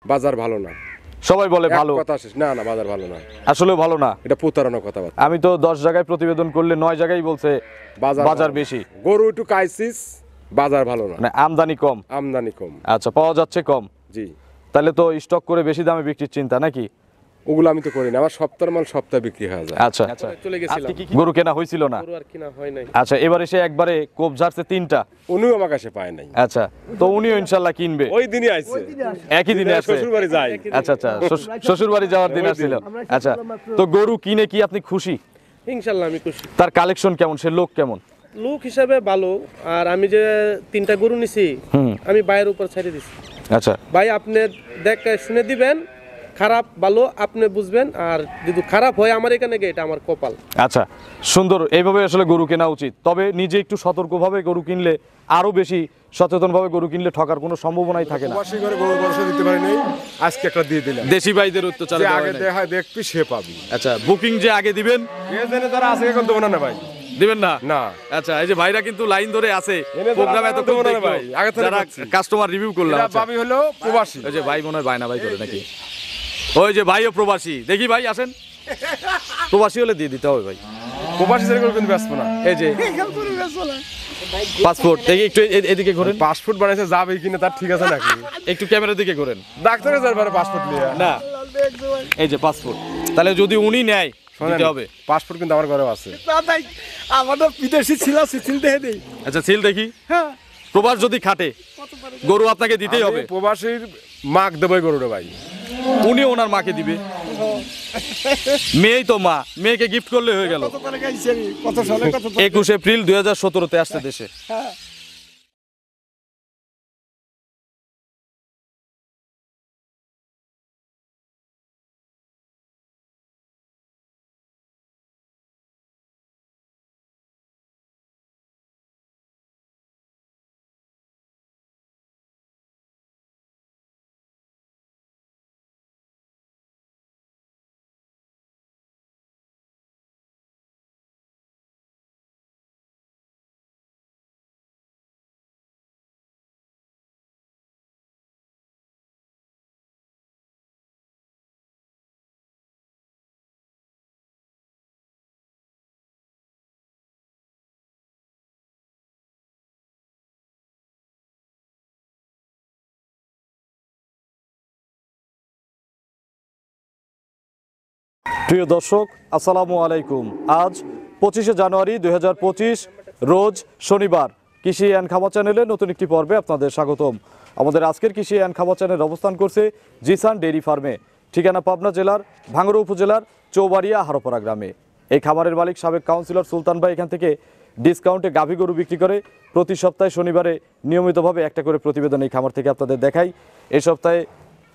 বাজার ভালো না। সবাই বলে ভালো, কথা শেষ। না না, বাজার ভালো না, আসলে ভালো না। এটা প্রতারণা কথা। আমি তো 10 জায়গায় প্রতিবেদন করলে 9 জায়গায় বলছে বাজার বেশি। গরু একটু কাইছিস, বাজার ভালো না, মানে আমদানি কম। আমদানি কম। আচ্ছা, পাওয়া যাচ্ছে কম। জি। তাহলে তো স্টক করে বেশি দামে বিক্রির চিন্তা নাকি? ওগুলো আমি তো করি না, আমার সপ্তাহের মাল সপ্তাহে বিক্রি হয়ে যায়। আচ্ছা, চলে গেছিলাম, গরু কেনা হয়েছিল না? গরু আর কিনা হয় নাই। আচ্ছা, এবার এসে একবারে কোপ ঝাড়ছে 3টা। উনিও আমার কাছে পায় নাই। আচ্ছা, তো উনিও ইনশাআল্লাহ কিনবে। ওই দিনই আইছে, একই দিনে আসছে। শ্বশুর বাড়ি যাই। আচ্ছা আচ্ছা, শ্বশুর বাড়ি যাওয়ার দিন আসছিল। আচ্ছা, তো গরু কিনে কি আপনি খুশি? ইনশাল্লাহ আমি খুশি। তার কালেকশন কেমন, সে লোক কেমন? লোক হিসাবে ভালো। আর আমি যে 3টা গরু নিছি, আমি ভাইয়ের উপর ছেড়ে দিছি। আচ্ছা ভাই আপনি দেখে শুনে দিবেন, খারাপ ভালো আপনি বুঝবেন। আর যদি খারাপ হয় আমার এখানে গিয়ে, এটা আমার কপাল। আচ্ছা, সুন্দর। এইভাবে আসলে গরু কেনা উচিত। তবে নিজে একটু সতর্কভাবে গরু কিনলে, আরো বেশি সচেতনভাবে গরু কিনলে ঠকার কোনো সম্ভাবনাই থাকে না। প্রবাসী করে গরু বর্ষ দিতে পারি নাই, আজকে একটা দিয়ে দিলাম। দেশি ভাইদের অত্যাচার যে আগে দেখায় দেখবি সে পাবি। আচ্ছা, বুকিং যে আগে দিবেন, এ জেনে তারা আছে, এখন দেবো না ভাই, দিবেন না? না। আচ্ছা, এই যে ভাইরা কিন্তু লাইন ধরে আছে এনে প্রোগ্রাম যারা এত দেবো না ভাই, আগে থেকে যারা বলছি। কাস্টমার রিভিউ করলাম। এরা আচ্ছা, পাবি হলো প্রবাসী। ওই যে ভাই মনে হয় বায়না ভাই করে নাকি? ওই যে ভাইও প্রবাসী, দেখি ভাই আসেন। প্রবাসী হলে দিয়ে দিতে হবে ভাই। প্রবাসী ছেলে গরু কিন্তু ব্যস্ত না। এই যে পাসপোর্ট দেখি একটু এদিকে ঘোরেন। পাসপোর্ট বানাইছে, যাবে কিনা তার ঠিক আছে নাকি? একটু ক্যামেরার দিকে ঘোরেন। ডাক্তারের যার পাসপোর্ট নিয়ে না, এই যে পাসপোর্ট। তাহলে যদি উনি নেয় দিতে হবে। পাসপোর্ট কিন্তু আমার ঘরেও আছে। আমাদের বিদেশি ছিল, সিল দেখে দেই। আচ্ছা, সিল দেখি। প্রবাস যদি খাটে, গরু আপনাকে দিতেই হবে। আমি প্রবাসীর মাক দেবই গরুটা ভাই। উনি ওনার মাকে দিবে। মেয়েই তো মা, মেয়েকে গিফট করলে হয়ে গেল। কত সালে কত 21 এপ্রিল 2017-তে আসছে দেশে। প্রিয় দর্শক, আসসালামু আলাইকুম। আজ 25শে জানুয়ারি 2025, রোজ শনিবার। কৃষি অ্যান্ড খামার চ্যানেলে নতুন একটি পর্বে আপনাদের স্বাগতম। আমাদের আজকের কৃষি অ্যান্ড খামার চ্যানেল অবস্থান করছে জিসান ডেইরি ফার্মে। ঠিকানা পাবনা জেলার ভাঙ্গুড়া উপজেলার চৌবাড়িয়া হারোপাড়া গ্রামে। এই খামারের মালিক সাবেক কাউন্সিলর সুলতান ভাই এখান থেকে ডিসকাউন্টে গাভী গরু বিক্রি করে। প্রতি সপ্তাহে শনিবারে নিয়মিতভাবে একটা করে প্রতিবেদন এই খামার থেকে আপনাদের দেখাই। এই সপ্তাহে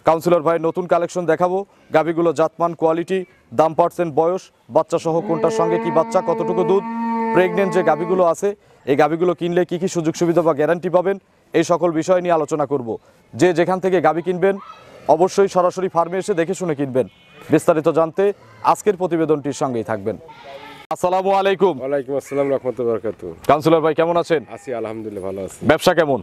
কাউন্সিলর ভাই নতুন কালেকশন দেখাবো। গাভীগুলো জাতমান, কোয়ালিটি, দাম, পার্সেন্ট, বয়স, বাচ্চা সহ কোনটার সঙ্গে কি বাচ্চা, কতটুকু দুধ, প্রেগনেন্ট যে গাভীগুলো আছে, এই গাভীগুলো কিনলে কি কি সুযোগ সুবিধা বা গ্যারান্টি পাবেন, এই সকল বিষয় নিয়ে আলোচনা করব। যে যেখান থেকে গাভী কিনবেন অবশ্যই সরাসরি ফার্মে এসে দেখে শুনে কিনবেন। বিস্তারিত জানতে আজকের প্রতিবেদনটির সঙ্গেই থাকবেন। আসসালামু আলাইকুম। ওয়ালাইকুম আসসালাম রাহমাতুল্লাহি ওয়া বারাকাতুহু। কাউন্সিলর ভাই কেমন আছেন? আছি আলহামদুলিল্লাহ, ভালো আছি। ব্যবসা কেমন?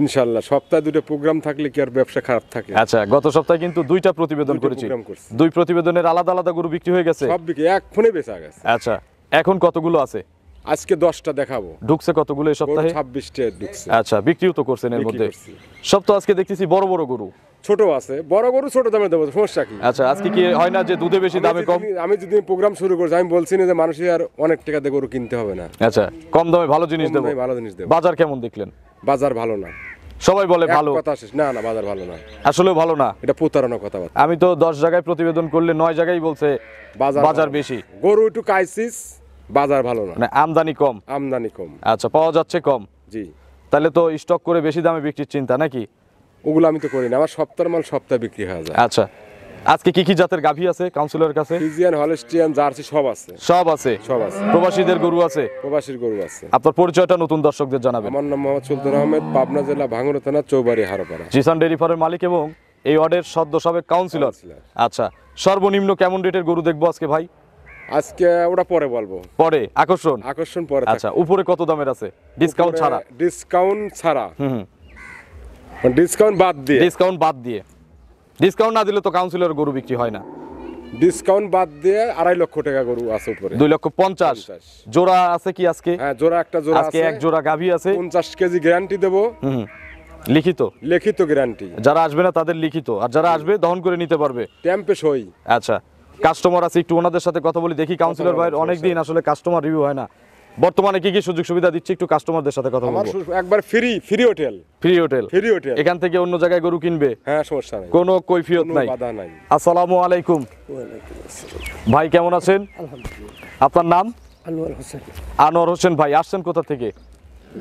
ইনশাআল্লাহ। সপ্তাহে দুটো প্রোগ্রাম থাকলে কি আর ব্যবসা খারাপ থাকে? আচ্ছা, গত সপ্তাহে কিন্তু 2টা প্রতিবেদন দুইটা করেছি। প্রোগ্রাম করছি। 2 প্রতিবেদনের আলাদা আলাদা গরু বিক্রি হয়ে গেছে। সব বিক্রি এক ফোনে বেচা গেছে। আচ্ছা, এখন কতগুলো আছে? আজকে 10টা দেখাবো। ঢুকছে কতগুলো এই সপ্তাহে? 26টা ঢুকছে। আচ্ছা, বিক্রিও তো করছেন এর বিক্রি মধ্যে। করছি। সব তো আজকে দেখতেছি বড় বড় গরু। ছোট আছে, বড় গরু ছোট দামে দেবো, সমস্যা কি? আচ্ছা, আজকে কি হয় না যে দুধে বেশি দামে কম? আমি যদি প্রোগ্রাম শুরু করছি, আমি বলছি না যে মানুষের আর অনেক টাকা দিয়ে গরু কিনতে হবে না। আচ্ছা, কম দামে ভালো জিনিস কম দেবো। দামে ভালো জিনিস দেবো। বাজার কেমন দেখলেন? বাজার ভালো না। সবাই বলে ভালো, কথা শেষ। না না, বাজার ভালো না, আসলে ভালো না। এটা প্রতারণা কথা। আমি তো 10 জায়গায় প্রতিবেদন করলে 9 জায়গায় বলছে বাজার বেশি। গরু একটু কাইছিস, বাজার ভালো না, মানে আমদানি কম। আমদানি কম। আচ্ছা, পাওয়া যাচ্ছে কম। জি। তাহলে তো স্টক করে বেশি দামে বিক্রির চিন্তা নাকি? ওগুলো আমি তো করি না, আমার সপ্তাহের মাল সপ্তাহে বিক্রি হয়ে যায়। আচ্ছা, আজকে কি কি জাতের গাভী আছে কাউন্সিলরের কাছে? ফ্রিজিয়ান, হলস্টিয়ান, জার্সি সব আছে। সব আছে। সব আছে। প্রবাসীদের গরু আছে। প্রবাসীর গরু আছে। আপনার পরিচয়টা নতুন দর্শকদের জানাবেন। আমার নাম মোহাম্মদ সুলতান আহমেদ, পাবনা জেলা ভাঙ্গুড়া থানা চৌবাড়ি হারোপাড়া। জিসান ডেইরি ফার্মের মালিক এবং এই ওয়ার্ডের সদ্য সাবেক কাউন্সিলর। আচ্ছা, সর্বনিম্ন কেমন রেটের গরু দেখবো আজকে ভাই? আজকে ওটা পরে বলবো। পরে আকর্ষণ? আকর্ষণ পরে। আচ্ছা, উপরে কত দামের আছে ডিসকাউন্ট ছাড়া? ডিসকাউন্ট ছাড়া, হুম, ডিসকাউন্ট বাদ দিয়ে। ডিসকাউন্ট বাদ দিয়ে ডিসকাউন্ট না দিলে তো কাউন্সিলর গরু বিক্রি হয় না। ডিসকাউন্ট বাদ দিয়ে 2.5 লক্ষ টাকা গরু আছে উপরে। 2,50,000 জোড়া আছে কি আজকে? হ্যাঁ, জোড়া একটা জোড়া আজকে আছে। এক জোড়া গাভী আছে। 50 কেজি গ্যারান্টি দেবো। লিখিত লিখিত গ্যারান্টি। যারা আসবে না তাদের লিখিত, আর যারা আসবে দহন করে নিতে পারবে। ট্যাম্পে সই। আচ্ছা, কাস্টমার আছে, একটু ওনাদের সাথে কথা বলি দেখি। কাউন্সিলর ভাইয়ের অনেকদিন আসলে কাস্টমার রিভিউ হয় না। বর্তমানে কি কি সুযোগ সুবিধা দিচ্ছে একটু কাস্টমারদের সাথে কথা আমার বলবো। একবার free hotel. Free hotel. Free hotel. এখান থেকে অন্য জায়গায় গরু কিনবে, হ্যাঁ, সমস্যা নাই, কোনো কৈফিয়ত কোনো নাই। বাধা নাই। আসসালামু আলাইকুম ভাই, কেমন আছেন? আপনার নাম? আনোয়ার হোসেন, আনোয়ার হোসেন ভাই, আসছেন কোথা থেকে?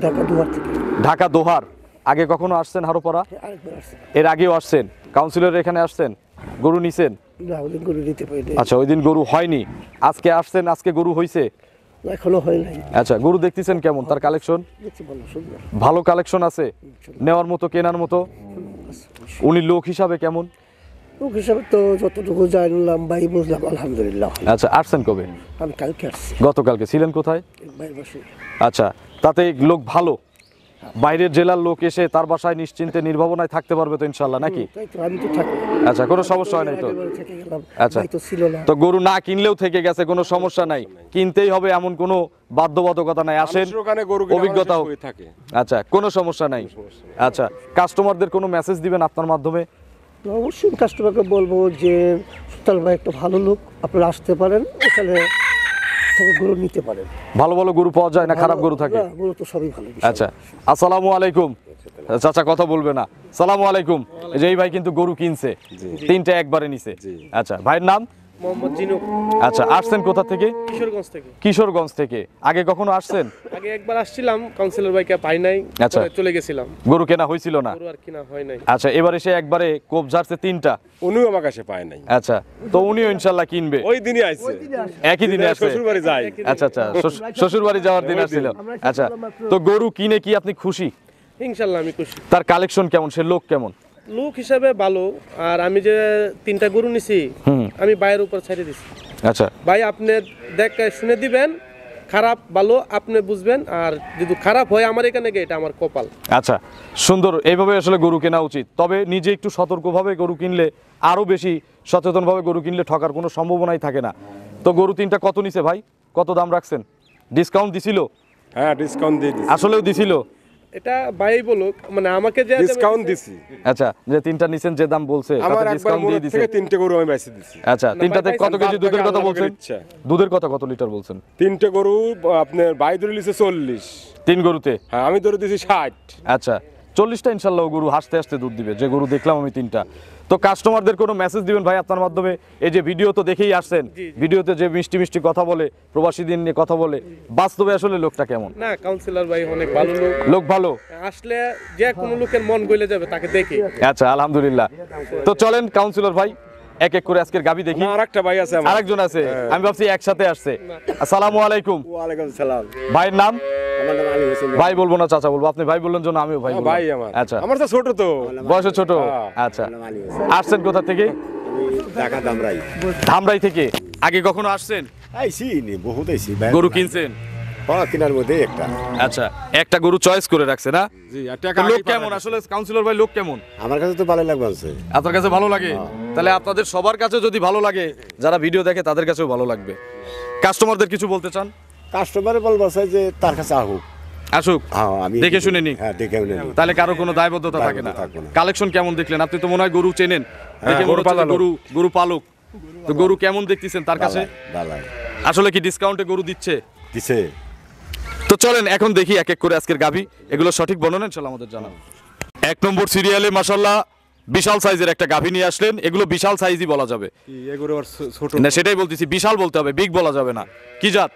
ঢাকা দুয়ার থেকে। ঢাকা দোহার। আগে কখনো আসছেন হারোপাড়া? আরেকবার আসছে এর আগেও আসছেন? কাউন্সিলর এখানে আসছেন, গরু নিছেন? না, ওদিন গরু নিতে পারি আচ্ছা, ওই দিন গরু হয়নি, আজকে আসছেন, আজকে গরু হইছে? এখনো হয় নাই। আচ্ছা, গরু দেখতেছেন কেমন? তার কালেকশন দেখছি ভালো, সুন্দর ভালো কালেকশন আছে, নেওয়ার মতো, কেনার মতো। উনি লোক হিসাবে কেমন? লোক হিসাবে তো যতটুকু জানলাম ভাই, বুঝলাম আলহামদুলিল্লাহ। আচ্ছা, আসছেন কবে? আমি কালকে আসছি, গতকালকে। ছিলেন কোথায়? ভাই বসে। আচ্ছা, তাতে লোক ভালো? বাইরের জেলার লোক এসে তার বাসায় নিশ্চিন্তে নির্ভাবনায় থাকতে পারবে তো ইনশাল্লাহ, নাকি? তাই তো, আমি তো থাকি। আচ্ছা, কোনো সমস্যা হয় নাই তো? একেবারে থেকে গেলাম, আচ্ছা, ভাই তো ছিল না। তো গরু না কিনলেও থেকে গেছে, কোনো সমস্যা নাই, কিনতেই হবে এমন কোনো বাধ্যবাধকতা নাই। আসেন, মানুষের ওখানে গরু কিনা অভিজ্ঞতা মানুষের হোক। সই থাকে। আচ্ছা, কোনো সমস্যা নাই। আচ্ছা, কাস্টমারদের কোনো মেসেজ দিবেন আপনার মাধ্যমে? তো অবশ্যই কাস্টমারকে বলবো যে সুতাল ভাই একটা ভালো লোক, আপনারা আসতে পারেন, এখানে থেকে গরু নিতে পারেন। ভালো ভালো গরু পাওয়া যায় না, খারাপ গরু থাকে? না, গরু তো সবই ভালো। আচ্ছা, আসসালামু আলাইকুম চাচা, কথা বলবে না? সালামু আলাইকুম। এই যে এই ভাই কিন্তু গরু কিনছে, তিনটা একবারে নিছে। আচ্ছা, ভাইয়ের নাম? মোহাম্মদ জিনুক, আচ্ছা, আসছেন কোথা থেকে? কিশোরগঞ্জ থেকে। কিশোরগঞ্জ থেকে। আগে কখনো আসছেন? আগে একবার আসছিলাম, কাউন্সিলর ভাইকে পাই নাই, আচ্ছা। পরে চলে গেছিলাম। গরু কেনা হয়েছিল না? গরু আর কিনা হয় নাই। আচ্ছা, এবার এসে একবারে কোপ ঝাড়ছে তিনটা। উনিও আমার কাছে পায় নাই। আচ্ছা, তো উনিও ইনশাল্লাহ কিনবে। ওই দিনই আইছে। একই দিনে আছে? শ্বশুর বাড়ি যাই। আচ্ছা আচ্ছা, শ্বশুর বাড়ি যাওয়ার দিন আসছিল। আচ্ছা, তো গরু কিনে কি আপনি খুশি? ইনশাল্লাহ আমি খুশি। তার কালেকশন কেমন, সে লোক কেমন? লোক হিসাবে ভালো। আর আমি যে তিনটা গরু নিছি, আমি ভাইয়ের উপর ছেড়ে দিছি। আচ্ছা, ভাই আপনি দেখে শুনে দিবেন, খারাপ ভালো আপনি বুঝবেন, আর যদি খারাপ হয় আমার এখানে গিয়ে, এটা আমার কপাল। আচ্ছা, সুন্দর। এইভাবে আসলে গরু কেনা উচিত। তবে নিজে একটু সতর্কভাবে গরু কিনলে, আরো বেশি সচেতনভাবে গরু কিনলে ঠকার কোনো সম্ভাবনাই থাকে না। তো গরু তিনটা কত নিছে ভাই? কত দাম রাখছেন? ডিসকাউন্ট দিছিল? হ্যাঁ, ডিসকাউন্ট দিয়ে দিছি। আসলেও দিছিল? এটা ভাই বলুক, মানে আমাকে যে ডিসকাউন্ট দিছি। আচ্ছা, যে তিনটা নিছেন যে দাম বলছে আমার তাতে একবার ডিসকাউন্ট দিয়ে মনে দিছে? থেকে 3টে গরু আমি বেচে দিছি। আচ্ছা, তিনটাতে কত কেজি দুধের কথা বলছেন? ইচ্ছা। দুধের কথা কত লিটার বলছেন? 3টে গরু আপনার ভাই ধরে লিছে 40। তিন গরুতে? হ্যাঁ, আমি ধরে দিছি 60। আচ্ছা, 40টা ইনশাল্লাহ গরু হাসতে হাসতে দুধ দিবে, যে গরু দেখলাম আমি তিনটা। তো কাস্টমারদের কোনো মেসেজ দিবেন ভাই আপনার মাধ্যমে? এই যে ভিডিও তো দেখেই আসছেন, ভিডিওতে যে মিষ্টি মিষ্টি কথা বলে, প্রবাসীদের নিয়ে কথা বলে, বাস্তবে আসলে লোকটা কেমন? না, কাউন্সিলর ভাই অনেক ভালো লোক। লোক ভালো? আসলে যে কোনো লোকের মন গলে যাবে তাকে দেখে। আচ্ছা, আলহামদুলিল্লাহ। তো চলেন কাউন্সিলর ভাই, এক এক করে আজকের গাবি দেখি। না, আরেকটা ভাই আছে আমার। আরেকজন আছে, আমি ভাবছি একসাথে আসছে। আসসালামু আলাইকুম। ওয়ালাইকুম সালাম। ভাইয়ের নাম? আমার নাম আলী হোসেন। ভাই বলবো না চাচা বলবো? আপনি ভাই বললেন জন্য আমিও ভাই বললাম। ভাই আমার। আচ্ছা, আমার তো ছোট তো। বয়সে ছোট। আচ্ছা, আসছেন কোথা থেকে? ঢাকা দামরাই ধামরাই থেকে। আগে কখনো আসছেন? আইসি নি বহুত আইসি গরু কিনছেন? কেনার মধ্যে একটা আচ্ছা, একটা গরু চয়েস করে রাখছে না? জি, আর টাকা তো লোক আগেই পাঠাই কেমন দিছি। আসলে কাউন্সিলর ভাই, লোক কেমন? আমার কাছে তো ভালো লাগছে। আপনার কাছে ভালো লাগে? তাহলে আপনাদের সবার কাছে যদি ভালো লাগে, যারা ভিডিও দেখে তাদের কাছেও ভালো লাগবে। কাস্টমারদের কিছু বলতে চান? কাস্টমারে বলবো যে তার কাছে আহুক। আসুক, হ্যাঁ, আমি দেখে শুনে নিক। হ্যাঁ, দেখে শুনে নিক। তাহলে কারো কোনো দায়বদ্ধতা থাকে না। দায়বদ্ধতা থাকবে না। কালেকশন কেমন দেখলেন? আপনি তো মনে হয় গরু চেনেন, দেখে মনে গরু হচ্ছে যে পালক। গরু পালক। তো গরু কেমন দেখতেছেন তার কাছে? বালাই আসলে কি ডিসকাউন্টে গরু দিচ্ছে? দিছে। তো চলেন এখন দেখি এক এক করে আজকের গাভী, এগুলো সঠিক বর্ণনা ইনশাআল্লাহ আমাদের জানাবো। এক নম্বর সিরিয়ালে মাশাআল্লাহ বিশাল সাইজের একটা গাভী নিয়ে আসলেন। এগুলো বিশাল সাইজই বলা যাবে এই গরু আর ছোট। না, সেটাই বলতেছি, বিশাল বলতে হবে, বিগ বলা যাবে না। কি জাত?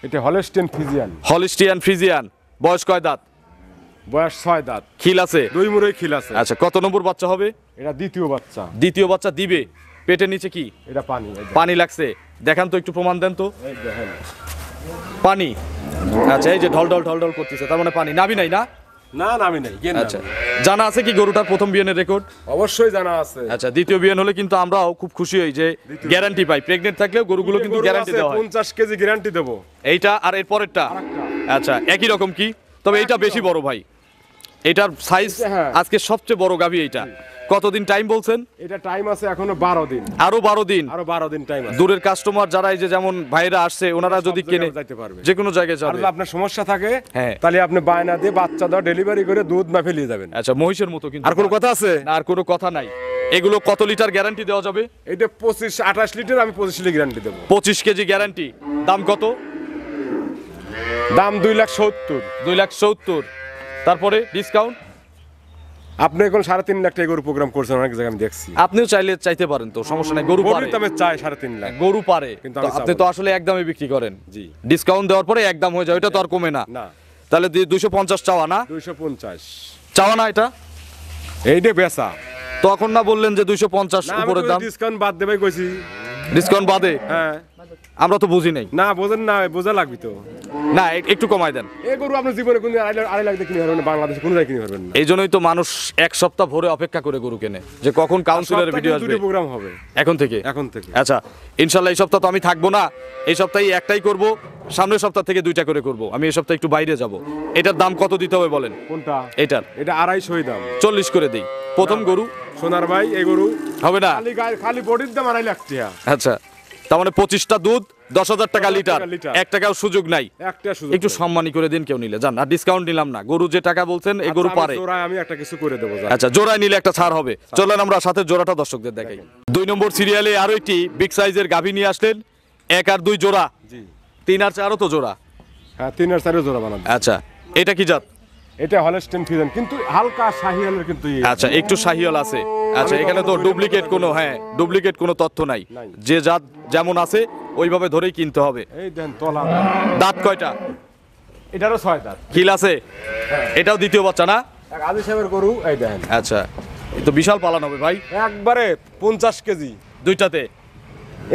এটা হলস্টেইন ফ্রিজিয়ান। Holstein Friesian. বয়স কয় দাঁত? বয়স 6 দাঁত। খিল আছে? 2 মুড়োই খিল আছে। আচ্ছা, কত নম্বর বাচ্চা হবে? এটা দ্বিতীয় বাচ্চা। দ্বিতীয় বাচ্চা দিবে। পেটের নিচে কি? এটা পানি। এই দেখেন। পানি লাগছে? দেখান তো, একটু প্রমাণ দেন তো। এই দেখেন। পানি? আচ্ছা, এই যে ঢল ঢল ঢল ঢল করতেছে, তার মানে পানি। নাভি নাই না? না, আমি নাই। কেন? আচ্ছা, জানা আছে কি গরুটার প্রথম বিয়ানের রেকর্ড? অবশ্যই জানা আছে। আচ্ছা, দ্বিতীয় বিয়ান হলে কিন্তু আমরাও খুব খুশি হই যে গ্যারান্টি পাই। প্রেগনেন্ট থাকলেও গরুগুলো কিন্তু গরু গ্যারান্টি আছে, দেওয়া হয়। 50 কেজি গ্যারান্টি দেবো। এইটা আর এর পরেরটা? আচ্ছা, একই রকম কি? তবে এইটা বেশি বড় ভাই, এটার সাইজ হ্যাঁ। আজকে সবচেয়ে বড় গাভী এইটা। কতদিন টাইম বলছেন? এটা টাইম আছে এখনো 12 দিন, আরো 12 দিন। আরো 12 দিন টাইম আছে। দূরের কাস্টমার যারা এই যে যেমন ভাইরা আসছে ওনারা যদি কেনে যাইতে পারবে, যে কোনো জায়গায় আর যাবে। যদি আপনার সমস্যা থাকে হ্যাঁ। তাহলে আপনি বায়না দিয়ে বাচ্চা দাও, ডেলিভারি করে দুধ না ফেলিয়ে যাবেন। আচ্ছা, মহিষের মতো কিন্তু আর কোনো কথা আছে? না, আর কোনো কথা নাই। এগুলো কত লিটার গ্যারান্টি দেওয়া যাবে? এটা 28 লিটার, আমি 25 লিটার গ্যারান্টি দেবো। 25 কেজি গ্যারান্টি। দাম কত? দাম 2,70,000। 2,70,000। তারপরে ডিসকাউন্ট? আপনি এখন 3.5 লাখ টাকা গরু প্রোগ্রাম করছেন অনেক জায়গায়, আমি দেখছি। আপনিও চাইতে পারেন তো, সমস্যা নাই। গরু পারে, গরুর দামে চাই 3.5 লাখ। গরু পারে, কিন্তু তো আমি আপনি চাবো তো না। আসলে একদমই বিক্রি করেন। জি। ডিসকাউন্ট দেওয়ার পরে একদম হয়ে যায়, ওটা তো আর কমে না। না, তাহলে 250 চাওয়া না? 250 চাওয়া না এটা? এইটা বেচা। তখন না বললেন যে 250 না, আমি উপরের দাম? ডিসকাউন্ট বাদ দেবে কইছি। ডিসকাউন্ট বাদে? হ্যাঁ। আমরা তো বুঝি নাই। না বোঝেন না, বোঝা লাগবে তো। না, একটু কমাই দেন। এই গরু আপনি জীবনে কোন 2.5 লাখ দিয়ে কিনে পারবেন না, বাংলাদেশে কোনো জায়গায় কিনে পারবেন না। এই জন্যই তো মানুষ এক সপ্তাহ ভরে অপেক্ষা করে গরু কেনে, যে কখন কাউন্সিলরের ভিডিও আসবে। দুটো প্রোগ্রাম হবে এখন থেকে? এখন থেকে। আচ্ছা, ইনশাল্লাহ এই সপ্তাহ তো আমি থাকবো না, এই সপ্তাহে একটাই করব, সামনের সপ্তাহ থেকে 2টা করে করব। আমি এই সপ্তাহে একটু বাইরে যাব। এটার দাম কত দিতে হবে বলেন? কোনটা? এটার এটা 250 দাম। 40 করে দেই। প্রথম গরু সোনার ভাই, এই গরু হবে না? খালি বডির দাম 2.5 লাখ টাকা। আচ্ছা, তার মানে 25টা দুধ 10,000 টাকা লিটার, লিটার। 1 টাকাও সুযোগ নাই। একটা সুযোগ একটু সম্মানী করে দিন কেউ নিলে, জান। আর ডিসকাউন্ট নিলাম না, গরু যে টাকা বলছেন এই গরু পারে। আমি একটা কিছু করে দেবো। আচ্ছা, জোড়ায় নিলে একটা ছাড় হবে। চলেন আমরা সাথে জোড়াটা দর্শকদের দেখাই। 2 নম্বর সিরিয়ালে আরো একটি বিগ সাইজের গাভী নিয়ে আসলেন। 1 আর 2 জোড়া, জি। 3 আর 4ও তো জোড়া। হ্যাঁ, 3 আর 4 জোড়া বানাবো। আচ্ছা, এটা কি জাত? এটা হলস্টেইন ফ্রিজিয়ান, কিন্তু হালকা শাহিওয়ালের কিন্তু আচ্ছা, একটু শাহিওয়াল আছে। আচ্ছা, এখানে তো ডুপ্লিকেট কোনো, হ্যাঁ, ডুপ্লিকেট কোনো তথ্য নাই। নাই। যে জাত যেমন আছে ওইভাবে ধরেই কিনতে হবে। এই দেন তলা। দাঁত কয়টা? এটারও 6 দাঁত। কিল আছে? এটাও দ্বিতীয় বাচ্চা না? এক আদি সাহেবের গরু, এই দেখেন। আচ্ছা, এই তো বিশাল পালান হবে ভাই। একবারে 50 কেজি দুইটাতে?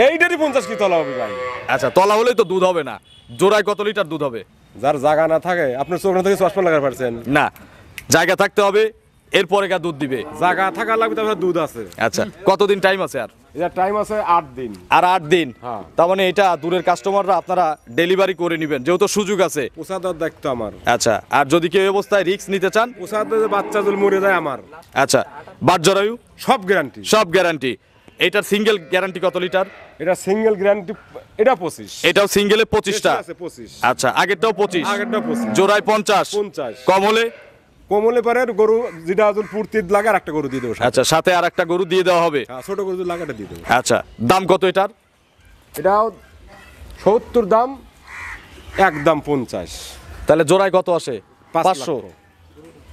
এইটারই 50 কি তলা হবে ভাই। আচ্ছা, তলা হলেই তো দুধ হবে না। জোড়ায় কত লিটার দুধ হবে? যার জায়গা না থাকে, আপনার চোখ না থেকে চশমা লাগার পারছেন না, জায়গা থাকতে হবে, এরপরে গা দুধ দিবে। জায়গা থাকা লাগবে, তারপরে দুধ আছে। আচ্ছা, কতদিন টাইম আছে আর? এটা টাইম আছে 8 দিন। আর 8 দিন? হ্যাঁ। তার মানে এটা দূরের কাস্টমাররা আপনারা ডেলিভারি করে নেবেন, যেহেতু সুযোগ আছে। পোষাদার দায়িত্ব আমার। আচ্ছা, আর যদি কেউ এই অবস্থায় রিস্ক নিতে চান? পোষাদার বাচ্চা যদি মরে যায় আমার। আচ্ছা, বাট জরায়ু সব গ্যারান্টি। সব গ্যারান্টি। এটার সিঙ্গেল গ্যারান্টি কত লিটার? এটা সিঙ্গেল গ্যারান্টি, এটা 25। এটাও সিঙ্গেলে 25টা? আছে 25। আচ্ছা, আগেরটাও 25? আগেরটা 25। জোড়ায় 50? 50। কম হলে? কমলে পারে গরু যেটা যদি পূর্তির লাগে আর একটা গরু দিয়ে দেবো। আচ্ছা, সাথে আর একটা গরু দিয়ে দেওয়া হবে। হ্যাঁ, ছোট গরু যদি লাগাটা দিয়ে দেবো। আচ্ছা, দাম কত এটার? এটাও 70 দাম, একদম 50। তাহলে জোড়ায় কত আসে? 500।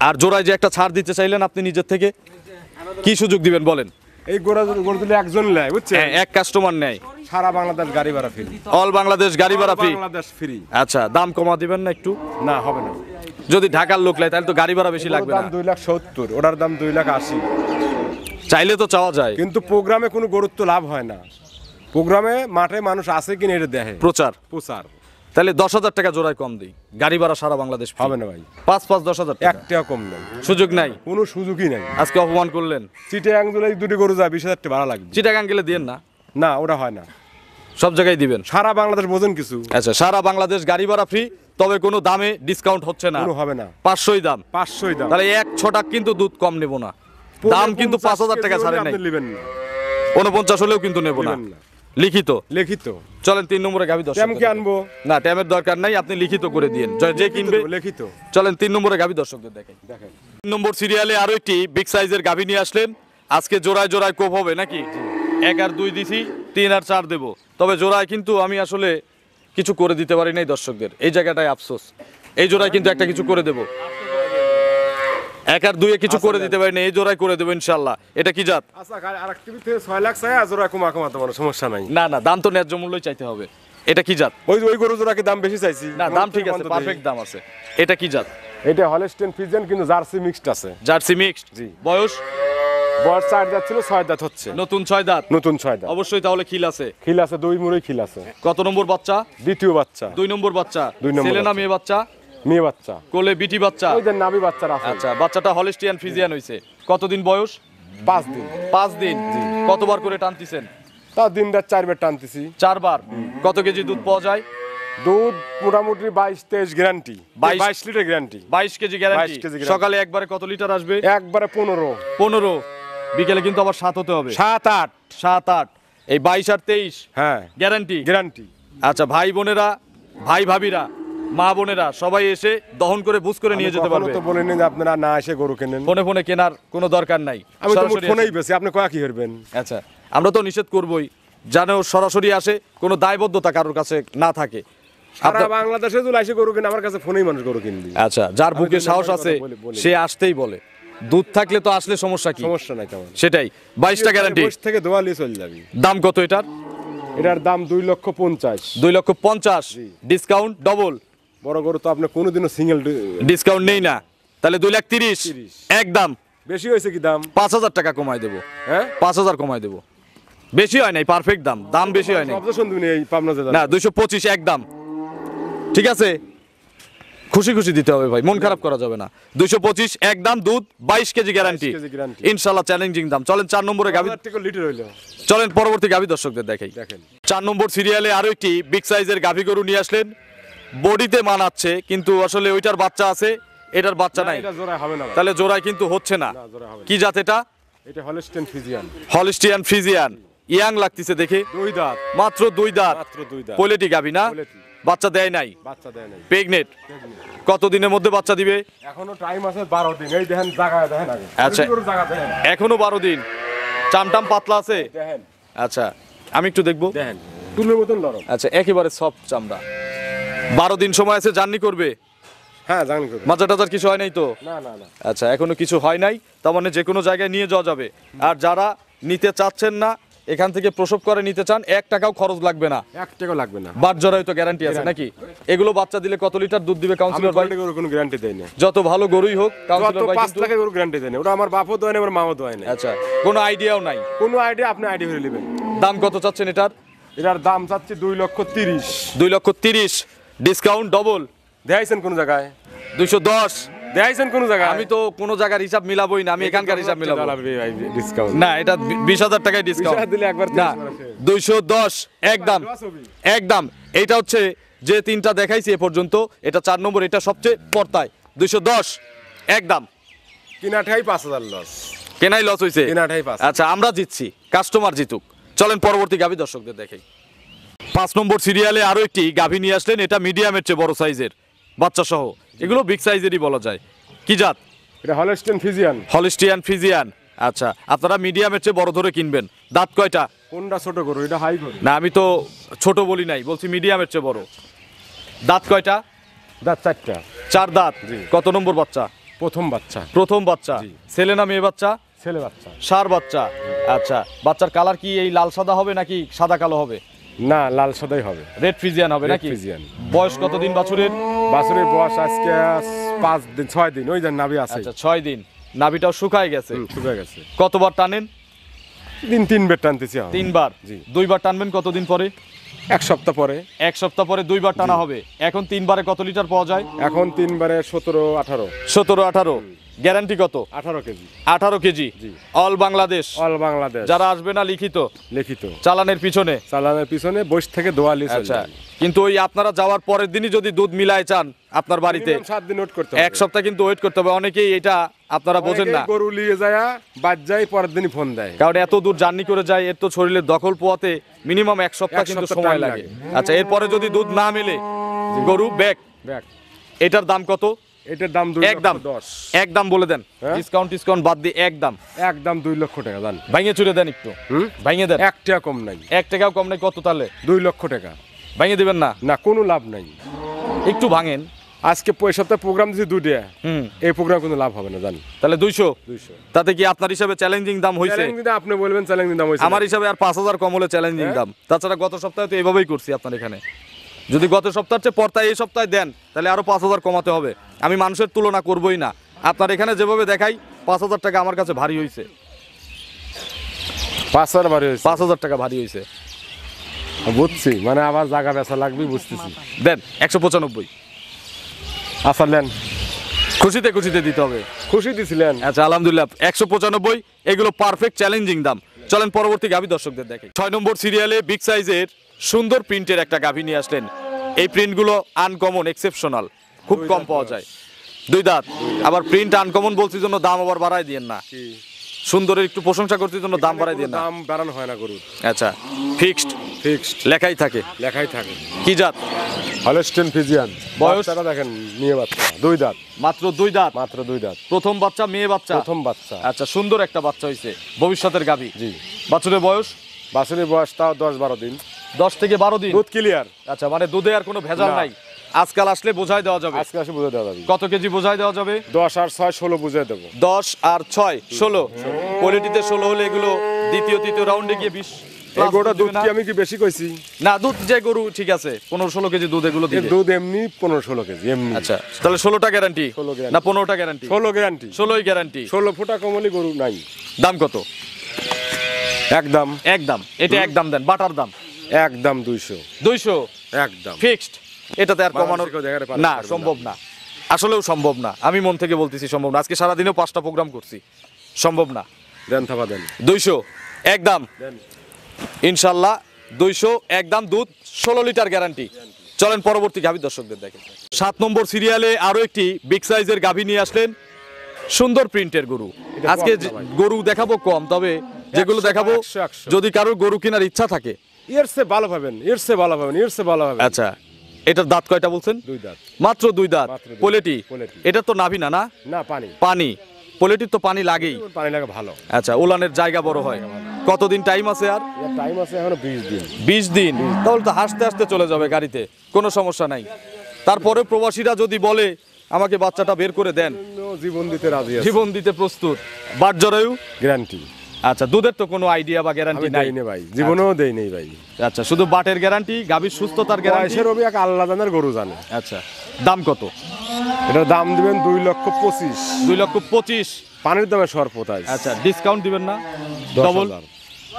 আর জোড়ায় যে একটা ছাড় দিতে চাইলেন আপনি নিজের থেকে, কি সুযোগ দিবেন বলেন? এই গরু দিলে একজন নেয়, বুঝছেন? হ্যাঁ, এক কাস্টমার নেয়, সারা বাংলাদেশ গাড়ি ভাড়া ফ্রি। অল বাংলাদেশ গাড়ি ভাড়া ফ্রি? বাংলাদেশ ফ্রি। আচ্ছা, দাম কমা দিবেন না একটু? না, হবে না। যদি ঢাকার লোক লাই তাহলে তো গাড়ি ভাড়া বেশি লাগবে দাম না? 2,70,000, ওটার দাম 2,80,000। চাইলে তো চাওয়া যায়, কিন্তু প্রোগ্রামে কোনো গরুর তো লাভ হয় না। প্রোগ্রামে মাঠে মানুষ আছে কিনা এটা দেখে প্রচার। প্রচার। তাহলে 10,000 টাকা জোড়ায় কম দিই, গাড়ি ভাড়া সারা বাংলাদেশ free। হবে না ভাই, 5-10,000 টাকা একটাও কম নেই, সুযোগ নাই? কোনো সুযোগই নাই। আজকে অপমান করলেন। চিটাগাং জেলে দুটি গরু যায় 20,000 টাকা ভাড়া লাগবে। চিটাগাং গেলে দিয়েন না? না, ওটা হয় না। সব জায়গায় দিবেন? সারা বাংলাদেশ বোঝেন কিছু। আচ্ছা, সারা বাংলাদেশ গাড়ি ভাড়া ফ্রি, তবে কোনো দামে ডিসকাউন্ট হচ্ছে না? কোনো হবে না। 500ই দাম? 500 দাম। তাহলে 1 টাকা কিন্তু দুধ কম নেব না। দাম কিন্তু 5,000 টাকা ছাড়ে নাই। আপনি নেবেন না। 49 হলেও কিন্তু নেব না। নেবেন না। লিখিত? লিখিত। চলেন 3 নম্বরে গাভী দর্শক। ট্যাম কি আনবো? না, ট্যামের দরকার নাই, আপনি লিখিত করে দিয়েন, যে কিনবে। লিখিত। চলেন 3 নম্বরে গাভী দর্শকদের দেখেন। দেখেন 3 নম্বর সিরিয়ালে আরো একটি বিগ সাইজের গাভী নিয়ে আসলেন। আজকে জোড়ায় জোড়ায় কোপ হবে নাকি? 1 আর 2 দিছি, 3 আর 4 দেব। তবে জোড়ায় কিন্তু আমি আসলে কিছু করে দিতে পারি নাই দর্শকদের, এই জায়গাটায় আফসোস। এই জোড়ায় কিন্তু একটা কিছু করে দেব। 1 আর 2 কিছু করে দিতে পারি না, এই জোড়ায় করে দেবো ইনশাল্লাহ। এটা কি জাত? আচ্ছা, আরেকটি থেকে 6 লাখ চাই, আর জোড়া কমাতে পারো, সমস্যা নাই। না না, দাম তো ন্যায্য মূল্যই চাইতে হবে। এটা কি জাত? ওই গরু জোড়াকে দাম বেশি চাইছি। না, দাম ঠিক আছে, পারফেক্ট দাম আছে। এটা কি জাত? এটা হলস্টেইন ফ্রিজিয়ান, কিন্তু জার্সি মিক্সড আছে। Jersey mixed? জি। বয়স? বয়স 4 দাঁত ছিল, 6 দাঁত হচ্ছে। নতুন 6 দাঁত? নতুন 6 দাঁত। অবশ্যই, তাহলে খিল আছে? খিল আছে, 2 মুড়ই খিল আছে। কত নম্বর বাচ্চা? দ্বিতীয় বাচ্চা। 2 নম্বর বাচ্চা। 2 নম্বর ছেলে না বাচ্চা। মেয়ে বাচ্চা? মেয়ে বাচ্চা। কোলে বিটি বাচ্চা? ওই যে নাভি বাচ্চারা আছে। আচ্ছা, বাচ্চাটা হলিস্টিয়ান ফ্রিজিয়ান হইছে। কতদিন বয়স? 5 দিন। 5 দিন। কতবার করে টানতিছেন? তা দিন রাত 4 বার টানতেছি। 4 বার। কত কেজি দুধ পাওয়া যায়? দুধ মোটামুটি 22-23 guarantee. 22 litre guarantee. 22 KG guarantee. 22 KG guarantee। সকালে একবারে কত লিটার আসবে? একবারে 15। 15। বিকেলে কিন্তু আবার 7 হতে হবে। 7-8। 7-8 এই 22 আর 23 হ্যাঁ, গ্যারান্টি। গ্যারান্টি। আচ্ছা ভাই বোনেরা, ভাই ভাবিরা, মা বোনেরা সবাই এসে দহন করে বুঝ করে নিয়ে যেতে পারবে। তো বলেন যে আপনারা না এসে গরু কেনেন। ফোনে ফোনে কেনার কোনো দরকার নাই, আমি তো সরাসরি ফোনেই আসে। বেশি, আপনি কয়া কি করবেন? আচ্ছা আমরা তো নিষেধ করবই, যেন সরাসরি আসে, কোনো দায়বদ্ধতা কারোর কাছে না থাকে। সারা বাংলাদেশে যদি এসে গরু কিনে, আমার কাছে ফোনেই মানুষ গরু কিনবি। আচ্ছা যার বুকে তো সাহস কথা আছে বলি। সে আসতেই বলে, দুধ থাকলে তো আসলে সমস্যা কি? সমস্যা নাই তেমন। সেটাই। 22টা গ্যারান্টি। বয়স থেকে দোয়ালি চলে যাবি। দাম কত এটার? এটার দাম 2,50,000। 2,50,000 ডিসকাউন্ট ডবল। বড় গরু তো আপনি কোনোদিনও সিঙ্গেল ডিসকাউন্ট নেই না, তাহলে 2,30,000 একদম। বেশি হয়েছে কি দাম? 5,000 টাকা কমায় দেবো। হ্যাঁ, 5,000 কমায় দেবো। বেশি হয় নাই, পারফেক্ট দাম, দাম বেশি হয় নাই। অবজেকশন দিবেন এই পাবনা জেলা। না 225 একদম। ঠিক আছে, খুশি খুশি দিতে হবে ভাই, মন খারাপ করা যাবে না। 225 একদম, দুধ 22 কেজি গ্যারান্টি 22 কেজি guarantee। ইনশাআল্লাহ, চ্যালেঞ্জিং দাম। চলেন 4 নম্বরে গাভী, 1000 টাকা লিটার হইলো। চলেন পরবর্তী গাভী দর্শকদের দেখাই। দেখেন 4 নম্বর সিরিয়ালে আরো একটি বিগ সাইজের গাভী গরু নিয়ে আসলেন। বডিতে মানাচ্ছে, কিন্তু আসলে ওইটার বাচ্চা আছে, এটার বাচ্চা নাই, এটা জোড়া হবে না ভাই। তাহলে জোড়ায় কিন্তু হচ্ছে না। না, জোড়া হবে না। কি জাত এটা? এটা Holstein Friesian. Holstein Friesian. Young লাগতেছে দেখে, 2 দাঁত। মাত্র 2 দাঁত। মাত্র 2 দাঁত। পোলেটি গাভী না? পোলেটি। বাচ্চা দেয় নাই, বাচ্চা দেয় নাই। প্রেগনেট। কত দিনের মধ্যে বাচ্চা দিবে? এখনো টাইম আছে 12 দিন। এই দেখেন জায়গা দেখেন আগে। আচ্ছা। গরু জায়গা দেখেন। এখনো 12 দিন। চামটাম পাতলা আছে। দেখেন, আচ্ছা আমি একটু দেখবো। দেখেন তুলের মতন নরম। আচ্ছা একেবারে সফট চামড়া। 12 দিন সময় আছে, জার্নি করবে। হ্যাঁ, জানি করুন। মাজা টাজার কিছু হয় নাই তো? না না না। আচ্ছা এখনো কিছু হয় নাই, তার মানে যে কোনো জায়গায় নিয়ে যাওয়া যাবে। আর যারা নিতে চাচ্ছেন না, এখান থেকে প্রসব করে নিতে চান, 1 টাকাও খরচ লাগবে না। 1 টাকা লাগবে না। বাট জরায় তো গ্যারান্টি আছে নাকি? এগুলো বাচ্চা দিলে কত লিটার দুধ দিবে আমি কাউন্সিলর ভাই? কোয়ালিটি গরু কোনো গ্যারান্টি দেই না। যত ভালো গরুই হোক যত কাউন্সিলর ভাই 5 কিন্তু লাখের গরু গ্যারান্টি দেয় না। ওটা আমার বাপও দেয় না, আমার মাও দেয় না। আচ্ছা কোনো আইডিয়াও নাই। কোনো আইডিয়া, আপনি আইডিয়া করে নেবেন। দাম কত চাচ্ছেন এটার? এটার দাম চাচ্ছি 2,30,000। 2,30,000 ডিসকাউন্ট ডবল। দেখাইছেন কোন জায়গায়? 210। দেখাইছেন কোন জায়গায়? আমি তো কোনো জায়গার হিসাব মিলাবোই না, আমি এখানকার হিসাব মিলাবো। ডিসকাউন্ট না এটা 20,000 টাকায় ডিসকাউন্ট 20,000 দিলে একবার না। 210 একদম, একদম। এইটা হচ্ছে যে তিনটা দেখাইছি এ পর্যন্ত, এটা 4 নম্বর, এটা সবচেয়ে পর্তায়। 210 একদম। কিনাটাই 5,000 লস। কেনাই লস হইছে। কেনাটাই 5,000। আচ্ছা আমরা জিতছি, কাস্টমার জিতুক। চলেন পরবর্তী গাভী দর্শকদের দেখাই। 5 নম্বর সিরিয়ালে আরো একটি গাভী নিয়ে আসলেন। এটা মিডিয়ামের চেয়ে বড় সাইজের, বাচ্চা সহ। এগুলো বিগ সাইজেরই বলা যায়। কি জাত? এটা হলস্টেইন ফ্রিজিয়ান। Holstein Friesian. আচ্ছা আপনারা মিডিয়ামের চেয়ে বড় ধরে কিনবেন। দাঁত কয়টা? কোনটা ছোট গরু? এটা হাই গরু। না আমি তো ছোট বলি নাই, বলছি মিডিয়ামের চেয়ে বড়। দাঁত কয়টা? দাঁত 4টা। 4 দাঁত। কত নম্বর বাচ্চা? প্রথম বাচ্চা। প্রথম বাচ্চা। জি। ছেলে না মেয়ে বাচ্চা? ছেলে বাচ্চা। ষাঁড় বাচ্চা। আচ্ছা বাচ্চার কালার কি এই লাল সাদা হবে নাকি সাদা কালো হবে? না, লাল সাদাই হবে। রেড ফ্রিজিয়ান হবে Red নাকি? Friesian। বয়স কতদিন বাছুরের? বাছুরের বয়স আজকে 5 দিন 6 দিন। ওই যে নাভি আছে। আচ্ছা 6 দিন। নাভিটাও শুকায় গেছে। শুকিয়ে গেছে। কতবার টানেন? দিন 3 বার টানতেছি আমি। 3 বার। জি। 2 বার টানবেন কতদিন পরে? 1 সপ্তাহ পরে। 1 সপ্তাহ পরে 2 বার টানা হবে। এখন 3 বারে কত লিটার পাওয়া যায়? এখন 3 বারে 17 18। 17 18। গ্যারান্টি কত? 18 কেজি। 18 কেজি। জি। অল বাংলাদেশ। অল বাংলাদেশ। যারা আসবে না লিখিত, লিখিত। চালানের পিছনে। চালানের পিছনে বয়স থেকে দোয়ালি চলে আচ্ছা যায়। কিন্তু ওই আপনারা যাওয়ার পরের দিনই যদি দুধ মিলায় চান আপনার বাড়িতে, Minimum 7 দিন ওয়েট করতে হবে। 1 সপ্তাহ কিন্তু ওয়েট করতে হবে। অনেকেই এটা আপনারা বোঝেন না, অনেকেই গরু নিয়ে যায় বাদ যায়, পরের দিনই ফোন দেয়। কারণ এত দূর জার্নি করে যায়, এর তো শরীরের দখল পোয়াতে মিনিমাম 1 সপ্তাহ 1 কিন্তু সপ্তাহ সময় time লাগে। লাগে। আচ্ছা এরপরে যদি দুধ না মেলে গরু ব্যাক। দেখ, এটার দাম কত? এটার দাম একদম 2,10,000। একদম বলে দেন, হ্যাঁ? ডিসকাউন্ট বাদ দিয়ে একদম একদম 2 লক্ষ টাকা দান। ভাঙিয়ে চুরে দেন একটু, ভাঙিয়ে দেন। 1 টাকা কম নাই। 1 টাকাও কম নাই। কত তাহলে? 2 লক্ষ টাকা। ভাঙিয়ে দিবেন না? না, কোনো লাভ নাই। একটু ভাঙেন। আজকে সপ্তাহে প্রোগ্রাম দিয়েছি 2টা। হুম এই প্রোগ্রাম কোনো লাভ হবে না জান। তাহলে 200। 200। তাতে কি আপনার হিসাবে চ্যালেঞ্জিং দাম হইছে? চ্যালেঞ্জ দিতে আপনি বলবেন চ্যালেঞ্জ দাম হইছে। আমার হিসাবে আর 5,000 কম হলে চ্যালেঞ্জিং দাম। তাছাড়া গত সপ্তাহে তো এভাবেই করছি আপনার এখানে। যদি গত সপ্তাহের চেয়ে পর্তায় এই সপ্তাহে দেন তাহলে আরো 5,000 কমাতে হবে। আমি মানুষের তুলনা করবই না। আপনার এখানে যেভাবে দেখাই 5,000 টাকা আমার কাছে ভারী হইছে। 5,000 বাড়ি হইছে। 5,000 টাকা ভারী হইছে। বুঝছি, মানে আবার জায়গা বেচা লাগবে, বুঝতেছি। দেন 195। আচ্ছা নেন। খুশিতে খুশিতে দিতে হবে। খুশি দিছিলেন? আচ্ছা আলহামদুলিল্লাহ 195। এগুলো পারফেক্ট চ্যালেঞ্জিং দাম। চলেন পরবর্তী গাভী দর্শকদের দেখে। 6 নম্বর সিরিয়ালে বিগ সাইজের সুন্দর প্রিন্টের একটা গাভী নিয়ে আসলেন। এই প্রিন্টগুলো আনকমন, এক্সেপশনাল, খুব কম পাওয়া যায়। 2 দাঁত। আবার প্রিন্ট আনকমন বলছি জন্য দাম আবার বাড়ায় দিয়েন না। সুন্দরের একটু প্রশংসা করতে জন্য দাম বাড়াই দিয়ে না। দাম বাড়ানো হয় না গরুর, আচ্ছা, ফিক্সড ফিক্সড লেখাই থাকে। লেখাই থাকে। কি জাত? Holstein Friesian. বয়স? বাচ্চাটা দেখেন, মেয়ে বাচ্চা, 2 দাঁত, মাত্র 2 দাঁত, মাত্র 2 দাঁত, প্রথম বাচ্চা, মেয়ে বাচ্চা। প্রথম বাচ্চা। আচ্ছা, সুন্দর একটা বাচ্চা হয়েছে, ভবিষ্যতের গাভী। জি। বাছুরের বয়স বাছুরের বয়স তাও 10-12 দিন। 10 থেকে 12 দিন। দুধ ক্লিয়ার। আচ্ছা, মানে দুধে আর কোনো ভেজাল না। নাই। আজকাল আসলে বোঝাই দেওয়া যাবে। আজকে আসে বুঝে দেওয়া যাবে। কত কেজি বোঝাই দেওয়া যাবে? 10 আর 6 16 বুঝে দেবো। 10 আর 6 16। কোয়ালিটিতে 16 হলে এগুলো দ্বিতীয় তৃতীয় রাউন্ডে গিয়ে 20 এই গরুটা দুধ না? কি আমি কি বেশি কইছি? না, দুধ যে গরু ঠিক আছে 15-16 কেজি দুধ এগুলো এর দিবে। দুধ এমনি 15-16 কেজি এমনি। আচ্ছা, তাহলে 16টা গ্যারান্টি 16 guarantee। না 15টা গ্যারান্টি? 16 গ্যারান্টি। 16ই গ্যারান্টি। 16 ফুটা কমলি গরু নাই। দাম কত? একদম একদম। এটা একদম দেন, বাটার দাম একদম 200 200 একদম। ফিক্সড। এটাতে আর কমানোর কেউ দেখাতে পারবে না, সম্ভব না, আসলেও সম্ভব না। আমি মন থেকে বলতেছি সম্ভব না। আজকে সারাদিনেও 5টা প্রোগ্রাম করছি, সম্ভব না। দেন থাপা দেন। 200 একদম দেন। ইনশাল্লাহ 200 একদম, দুধ 16 লিটার গ্যারান্টি। চলেন পরবর্তী গাভী দর্শকদের দেখেন। 7 নম্বর সিরিয়ালে আরো একটি বিগ সাইজের গাভী নিয়ে আসলেন, সুন্দর প্রিন্টের গরু। আজকে গরু দেখাবো কম, তবে যেগুলো 100 দেখাবো 100 যদি কারোর গরু কেনার ইচ্ছা থাকে। এর সে ভালো পাবেন, এর সে ভালো পাবেন, এর সে ভালো পাবেন। আচ্ছা, এটার দাঁত কয়টা বলছেন? 2 দাঁত। মাত্র 2 দাঁত। মাত্র 2 পোলেটি? পোলেটি। এটা তো নাভি না, না না পানি, পানি। পোলেটির তো পানি লাগেই। পানি লাগে ভালো। আচ্ছা, ওলানের জায়গা বড় হয়। কতদিন টাইম আছে আর? এর টাইম আছে এখনো 20 দিন। 20 দিন। তাহলে তো হাসতে হাসতে চলে যাবে গাড়িতে, কোনো সমস্যা নাই। তারপরে প্রবাসীরা যদি বলে আমাকে বাচ্চাটা বের করে দেন, জীবন দিতে রাজি আছে। জীবন দিতে প্রস্তুত। বাট জরায়ু? গ্যারান্টি। আচ্ছা, দুধের তো কোনো আইডিয়া বা গ্যারান্টি আমি নাই? দেই না ভাই, জীবনেও দেই নাই ভাই। আচ্ছা, শুধু বাটের গ্যারান্টি, গাভীর সুস্থতার গ্যারান্টি। বয়সের রবি এক আল্লাহ জানার গরু জানে। আচ্ছা, দাম কত? এটার দাম দিবেন 2,25,000। 2,25,000। পানির দামে সর্বতাই। আচ্ছা, ডিসকাউন্ট দিবেন না? 10,000 ডবল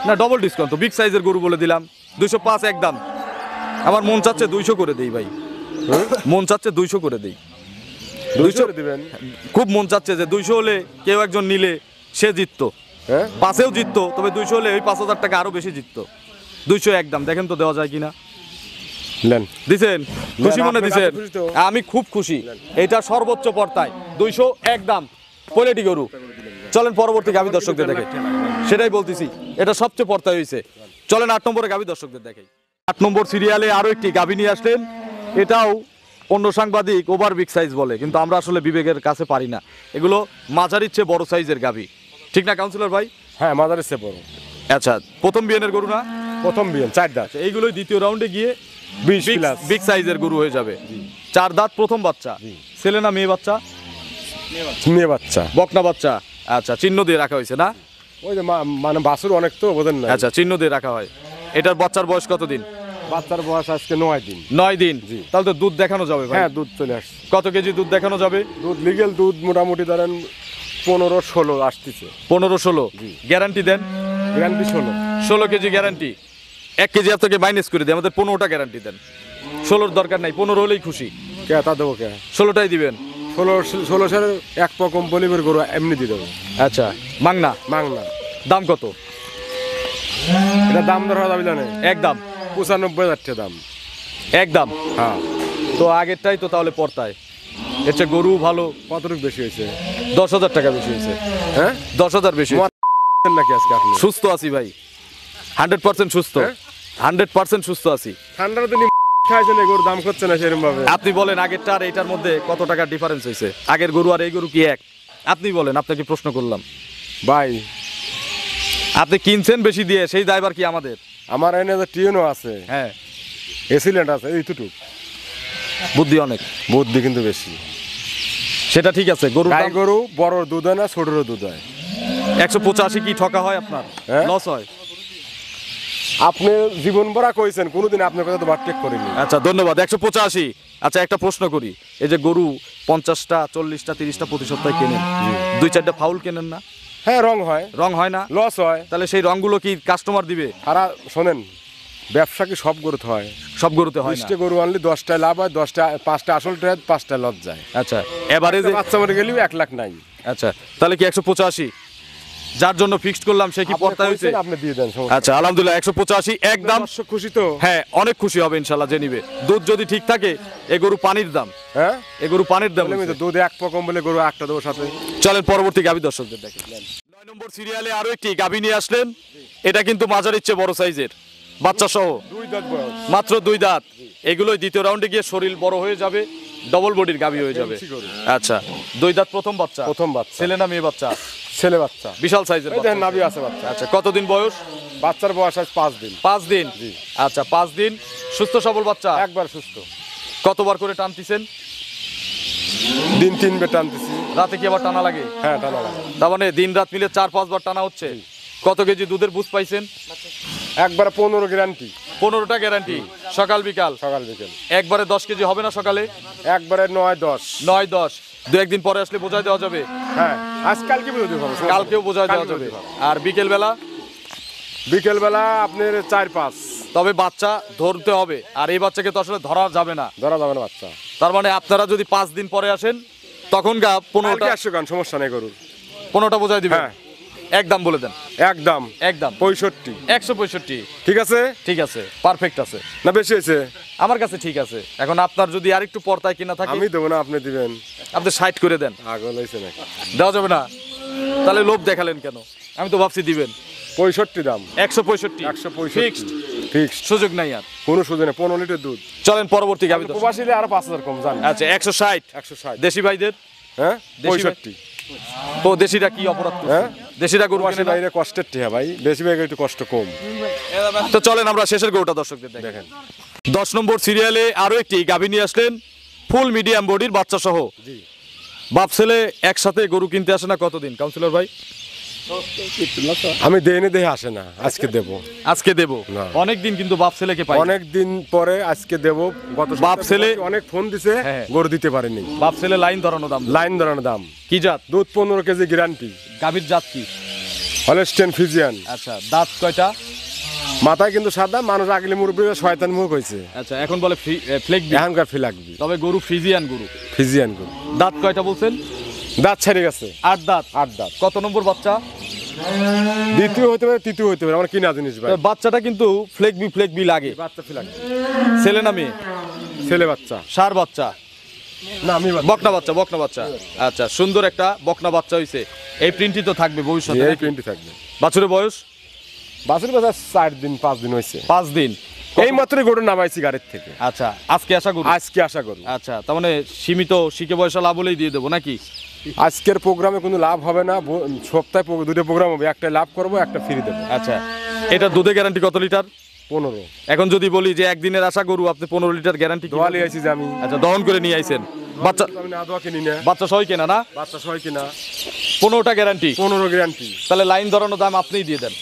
না, ডবল ডিসকাউন্ট তো। বিগ সাইজের গরু বলে দিলাম 205 একদম। আমার মন চাচ্ছে 200 করে দেই ভাই, মন চাচ্ছে 200 করে দেই। 200 দিবেন। খুব মন চাচ্ছে যে 200 হলে কেউ একজন নিলে সে জিততো, হ্যাঁ 5-এও জিততো, তবে 200 হলে ওই 5,000 টাকা আরো বেশি জিততো। 200 একদম, দেখেন তো দেওয়া যায় কিনা। নেন। দিছেন? খুশি মনে আপনি দিছেন? খুশি তো? আমি খুব খুশি। এটা সর্বোচ্চ পর্তায় 200 একদম, পোলেটি গরু। চলেন পরবর্তী গাভী দর্শকদের দেখে, সেটাই বলতেছি, এটা সবচেয়ে পর্তায় হয়েছে। চলেন 8 নম্বরে গাভী দর্শকদের দেখে। 8 নম্বর সিরিয়ালে আরো একটি গাভী নিয়ে আসলেন। এটাও অন্য সাংবাদিক ওভার বিগ সাইজ বলে, কিন্তু আমরা আসলে বিবেকের কাছে পারি না। এগুলো মাঝারির চেয়ে বড় সাইজের গাভী, ঠিক না কাউন্সিলর ভাই? হ্যাঁ মাদারের সে বড়। আচ্ছা, প্রথম বিয়ানের গরু না? প্রথম বিয়ান 4 দাঁত। এইগুলোই দ্বিতীয় রাউন্ডে গিয়ে 20 প্লাস। বিগ সাইজের গরু হয়ে যাবে। 4 দাঁত, প্রথম বাচ্চা। ছেলে না মেয়ে বাচ্চা? মেয়ে বাচ্চা। বকনা বাচ্চা। আচ্ছা, চিহ্ন দিয়ে রাখা হয়েছে না? ওই যে মানে বাছুর অনেক তো বোঝেন না। আচ্ছা, চিহ্ন দিয়ে রাখা হয়। এটার বাচ্চার বয়স কতদিন? বাচ্চার বয়স আজকে 9 দিন। 9 দিন। তাহলে তো দুধ দেখানো যাবে ভাই। হ্যাঁ দুধ চলে আসছে। কত কেজি দুধ দেখানো যাবে? দুধ লিগেল দুধ মোটামুটি ধরেন 15-16 আসতেছে। 15-16 গ্যারান্টি দেন? গ্যারান্টি 16। 16 KG guarantee. 1 কেজি আপনাকে মাইনাস করে দিই, আমাদের 15টা গ্যারান্টি দেন। 16-র দরকার নাই, 15 হলেই খুশি। কে তা দেবো কে? 16টাই দিবেন। 16 এক প কোম্পানির গরু এমনি দিয়ে দেবো। আচ্ছা, মাংনা মাংনা। দাম কত? এটা দাম দর হবে না। একদম 95,000 টাকা দাম। একদম। হ্যাঁ তো আগেরটাই তো তাহলে পর্তায়। এর চেয়ে গরু ভালো। কতটুকু বেশি হয়েছে? 10,000 টাকা বেশি হয়েছে। হ্যাঁ 10,000 বেশি হয়েছে। নাকি আজকে আপনি? সুস্থ আছি ভাই, 100% সুস্থ। হ্যাঁ? 100% সুস্থ আছি। ঠান্ডার দিন খাইছেন এই গরুর দাম করছে না সেরকম ভাবে। আপনি বলেন আগেরটা আর এইটার মধ্যে কত টাকা ডিফারেন্স হয়েছে? আগের গরু আর এই গরু কি এক? আপনি বলেন, আপনাকে প্রশ্ন করলাম। ভাই আপনি কিনছেন বেশি দিয়ে, সেই দায়ভার কি আমাদের? আমার এনে যে টিউনও আছে, হ্যাঁ, এসিলেন্ট আছে, এইটুকু বুদ্ধি অনেক, বুদ্ধি কিন্তু বেশি। সেটা ঠিক আছে। গরু গাই গরু বড় দুধ হয় না ছোটরও দুধ হয়। 185 কি ঠকা হয় আপনার? হ্যাঁ? লস হয়? আপনি জীবন ভরা কইছেন, কোনোদিন আপনার কথা তো বাটটেক করিনি। আচ্ছা, ধন্যবাদ। 185। আচ্ছা, একটা প্রশ্ন করি, এই যে গরু 50টা 40টা 30টা প্রতি সপ্তাহে কেনেন, 2-4টা ফাউল কেনেন না? হ্যাঁ রং হয়, রং হয় না? লস হয়। তাহলে সেই রংগুলো কি কাস্টমার দিবে? আর শোনেন, ব্যবসা কি সব গরুতে হয়? সব গরুতে হয় না। 20টা গরু আনলে 10টায় লাভ হয়, 5টা আসল ট্রেড, 5টা লস যায়। আচ্ছা, এভারেজে বাচ্চা মরে গেলেও 1 লাখ নাই। আচ্ছা, তাহলে কি 185 যার জন্য ফিক্সড করলাম সে কি পর্তা হয়েছে? আপনি দিয়ে দেন, সমস্যা আচ্ছা, আলহামদুলিল্লাহ 185 একদম। দর্শক খুশি তো? হ্যাঁ, অনেক খুশি হবে ইনশাআল্লাহ যে নিবে। দুধ যদি ঠিক থাকে, এ গরু পানির দাম। হ্যাঁ এ গরু পানির দাম। দুধ 1 প কম বলে গরু একটা দেবো সাথে। চলেন পরবর্তী গাভী দর্শকদের দেখেন। 9 নম্বর সিরিয়ালে আরো একটি গাভী নিয়ে আসলেন, এটা কিন্তু মাঝারির চেয়ে বড় সাইজের, বাচ্চা সহ, 2 দাঁত বয়স। মাত্র 2 দাঁত। এগুলোই দ্বিতীয় রাউন্ডে গিয়ে শরীর বড় হয়ে যাবে, ডবল বডির গাভী হয়ে যাবে। আচ্ছা, 2 দাঁত প্রথম বাচ্চা। প্রথম বাচ্চা। ছেলে না মেয়ে বাচ্চা? ছেলে বাচ্চা। বিশাল সাইজের এই বাচ্চা। দেখেন নাভি আছে বাচ্চা। আচ্ছা, কতদিন বয়স? বাচ্চার বয়স আজ 5 দিন। 5 দিন। আচ্ছা, 5 দিন সুস্থ সবল বাচ্চা। একবার সুস্থ। কতবার করে টানতেছেন? দিন 3 বার টানতেছি। রাতে কি আবার টানা লাগে? হ্যাঁ, টানা লাগে। তার মানে দিন রাত মিলে 4-5 বার টানা হচ্ছে। কত কেজি দুধের বুঝ পাইছেন? একবার 15 গ্যারান্টি। 15টা গ্যারান্টি, সকাল বিকাল। সকাল বিকেল। একবারে 10 কেজি হবে না সকালে? একবারে 9-10। 9-10। 2-1 দিন পরে আসলে বোঝাই দেওয়া যাবে। হ্যাঁ, আজকালকে বুঝতে পারবো। কালকেও বোঝাই দেওয়া যাবে। আর বিকেল বেলা? বিকেল বেলা আপনার 4-5। তবে বাচ্চা ধরতে হবে, আর এই বাচ্চাকে তো আসলে ধরা যাবে না। ধরা যাবে না বাচ্চা। তার মানে আপনারা যদি 5 দিন পরে আসেন তখন গা 15টা 100 গান সমস্যা নেই গরুর। 15টা বোঝাই দিবেন। হ্যাঁ। একদম বলে দেন। একদম একদম 65। 165। ঠিক আছে? ঠিক আছে, পারফেক্ট আছে। না বেশি হয়েছে? আমার কাছে ঠিক আছে। এখন আপনার যদি আরেকটু পর্তায় কিনা থাকে, আমি দেবো না, আপনি দিবেন। আপনি 60 করে দেন। আগল হয়েছে নাকি? দেওয়া যাবে না? তাহলে লোভ দেখালেন কেন? আমি তো ভাবছি দিবেন। 65 দাম। 165 165 ফিক্সড। ফিক্সড। সুযোগ নাই আর। কোনো সুযোগ নেই। 15 লিটার দুধ। চলেন পরবর্তী গাভী দর্শক। প্রবাসীলে আরো 5000 কম জান। আচ্ছা, 160। 160। দেশি ভাইদের? হ্যাঁ, দেশি ভাই। 65। তো দেশিরা কি অপরাধ করছে? হ্যাঁ? দেশিরা গরু প্রবাসী কেনে না? বাইরে কষ্টের টিহা ভাই, বেশি ভাই একটু কষ্ট কম। তো চলেন আমরা শেষের গরুটা দর্শকদের দেখেন। দেখেন 10 নম্বর সিরিয়ালে আরো একটি গাভী নিয়ে আসলেন, ফুল মিডিয়াম বডির বাচ্চা সহ। জি। বাপ ছেলে একসাথে গরু কিনতে আসে না কতদিন কাউন্সিলর ভাই? আমি দেনে দেহে আসে না, আজকে দেব। আজকে দেব। না। অনেকদিন কিন্তু বাপ ছেলেকে পাই। অনেক দিন পরে আজকে দেব। গত বাপ সপ্তাহে ছেলে- অনেক ফোন দিছে, হ্যাঁ। গরু দিতে পারেনি। বাপ ছেলে লাইন ধরানো দাম। লাইন ধরানো দাম। কি জাত? দুধ 15 কেজি গ্যারান্টি। গাভীর জাত কি? Holstein Friesian. আচ্ছা, দাঁত কয়টা? মাথায় কিন্তু সাদা, মানুষ আগলে মুরব্বী শয়তান মুখ হয়েছে। আচ্ছা, এখন বলে ফ্লেগবি। এখনকার ফি লাগবে। তবে গরু ফ্রিজিয়ান গরু। ফিজিয়ান গরু। দাঁত কয়টা বলছেন? দাঁত ছেড়ে গেছে। 8 দাঁত। 8 দাঁত। কত নম্বর বাচ্চা? দ্বিতীয় হতে পারে, তৃতীয় হতে পারে, আমার কিনা জিনিস ভাই। তবে বাচ্চাটা কিন্তু ফ্লেগবি লাগে। বাচ্চা ফি লাগবে। ছেলে না মেয়ে? ছেলে বাচ্চা। সার বাচ্চা? না, আমি বকনা বাচ্চা। আচ্ছা, সুন্দর একটা বকনা বাচ্চা হইছে। এই প্রিন্টই তো থাকবে ভবিষ্যতে এই নাকি? প্রিন্টই থাকবে। বাছুরের বয়স? বাছুর বাজার 4 দিন 5 দিন হয়েছে। 5 দিন। এই মাত্রই গরু নামাইছি গাড়ির থেকে। আচ্ছা, আজকে আশা করি। আজকে আশা করু। আচ্ছা, তার মানে সীমিত শিখে পয়সা লাভ হলেই দিয়ে দেবো নাকি? আজকের প্রোগ্রামে কোনো লাভ হবে না। সপ্তাহে দুটো প্রোগ্রাম হবে, একটা লাভ করবো, একটা ফ্রি দেবো। আচ্ছা, এটা দুধে গ্যারান্টি কত লিটার? 15। এখন যদি বলি যে একদিনের আশা গরু, আপনি 15 লিটার গ্যারান্টি দোয়া লিয়ে আইছি যে আমি। আচ্ছা, দহন করে নিয়ে আইছেন। বাচ্চা আমি না দোয়া কিনি না। বাচ্চা সবাই কেনা না? বাচ্চা সবাই কিনা। 15টা গ্যারান্টি। 15 গ্যারান্টি। তাহলে লাইন ধরানো দাম আপনিই দিয়ে দেন।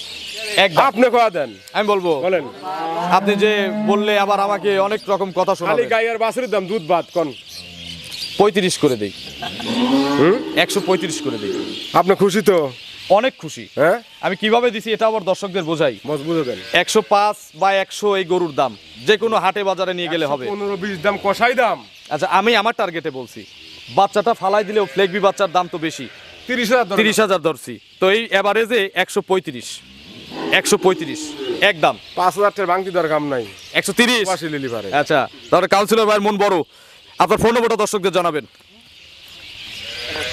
একদম আপনি কয়া দেন। আমি বলবো। বলেন। আপনি যে বললে আবার আমাকে অনেক রকম কথা খালি শোনাবেন। গাই আর বাছুরের দাম দুধ ভাত কোন? 35 করে দেই। 135 করে দেই। আপনি খুশি তো? অনেক খুশি। হ্যাঁ, আমি কিভাবে দিছি এটা আবার দর্শকদের বোঝাই। মজবুত দেন। 105 বা 100 এই গরুর দাম যে কোনো হাটে বাজারে নিয়ে গেলে হবে। 15-20 দাম কষাই দাম। আচ্ছা, আমি আমার টার্গেটে বলছি। বাচ্চাটা ফালাই দিলেও ফ্লেগবি বাচ্চার দাম তো বেশি। 30,000। 30,000 ধরছি, তো এই এভারেজে 135 একদম। 5,000 টাকার বাংতি দরকার নাই। 130। প্রবাসী লিলি পারে। আচ্ছা, তাহলে কাউন্সিলর ভাইয়ের মন বড়। আপনার ফোন নম্বরটা দর্শকদের জানাবেন।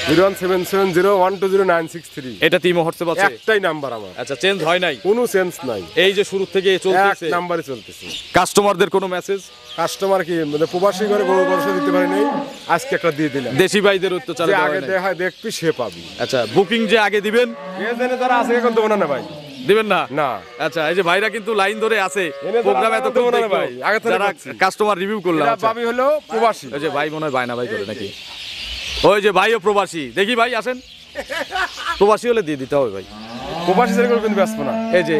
01770120963। এটা তিমো হোয়াটসঅ্যাপ আছে? একটাই নাম্বার আমার। আচ্ছা, চেঞ্জ হয় নাই? কোনো সেন্স নাই। এই যে শুরু থেকে এক চলতেছে। নাম্বারে চলতেছে। কাস্টমারদের কোনো মেসেজ? কাস্টমার কি মানে প্রবাসী ঘরে গরু বর্ষা দিতে পারি নাই, আজকে একটা দিয়ে দিলাম। দেশি ভাইদের অত্যাচার যে আগে দেখা দেখবি সে পাবি। আচ্ছা, বুকিং যে আগে দিবেন। এ জেনে যারা আছে এখন দেবো না ভাই। দিবেন না? না। আচ্ছা, এই যে ভাইরা কিন্তু লাইন ধরে আছে এনে প্রোগ্রাম যারা এত দেবো না ভাই, আগে থেকে যারা রাখছি। কাস্টমার রিভিউ করলাম। এরা আচ্ছা, পাবি হলো প্রবাসী। ওই যে ভাই মনে হয় বায়না ভাই করে নাকি? ওই যে ভাইও প্রবাসী, দেখি ভাই আসেন। প্রবাসী হলে দিয়ে দিতে হবে ভাই। প্রবাসী ছেলে করে কিন্তু ব্যস্ত না। এই যে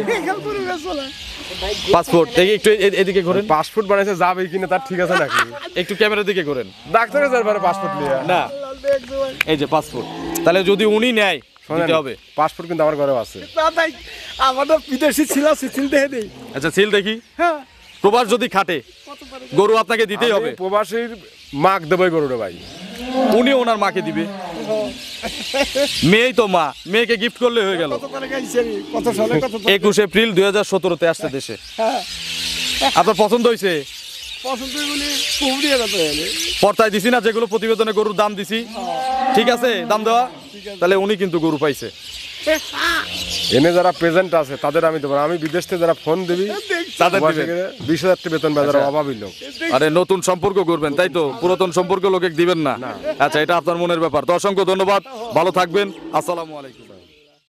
পাসপোর্ট দেখি একটু এদিকে ঘোরেন। পাসপোর্ট বানাইছে যাবে কিনা তার ঠিক আছে নাকি? একটু ক্যামেরার দিকে ঘোরেন। ডাক্তারের যার পারে পাসপোর্ট নিয়ে। না, এই যে পাসপোর্ট। তাহলে যদি উনি নেয় দিতে হবে। পাসপোর্ট কিন্তু আমার ঘরেও আছে। আমাদের বিদেশি ছিল সিল দেখে দেই। আচ্ছা, সিল দেখি। প্রবাস যদি খাটে গরু আপনাকে দিতেই হবে। আমি প্রবাসীর মাক দেবই গরুরে ভাই। উনি ওনার মাকে দিবে। মেয়েই তো মা, মেয়েকে গিফট করলে হয়ে গেল। কত সালে কত 21 এপ্রিল 2017-তে আসছে দেশে। আপনার পছন্দ হয়েছে? পছন্দ বলি খুব দিয়ে যাবে। পর্তায় দিছি না যেগুলো প্রতিবেদনে গরুর দাম দিছি? ঠিক আছে দাম দেওয়া? তাহলে উনি কিন্তু গরু পাইছে। এনে যারা প্রেজেন্ট আছে তাদের আমি দেবো না। আমি বিদেশ থেকে যারা ফোন দিবি তাদের দিবেন। 20,000 টাকা বেতন পায় যারা অভাবী লোক। আরে নতুন সম্পর্ক করবেন তাই তো, পুরাতন সম্পর্ক লোকে দিবেন না। আচ্ছা, এটা আপনার মনের ব্যাপার। তো অসংখ্য ধন্যবাদ, ভালো থাকবেন, আসসালামু আলাইকুম।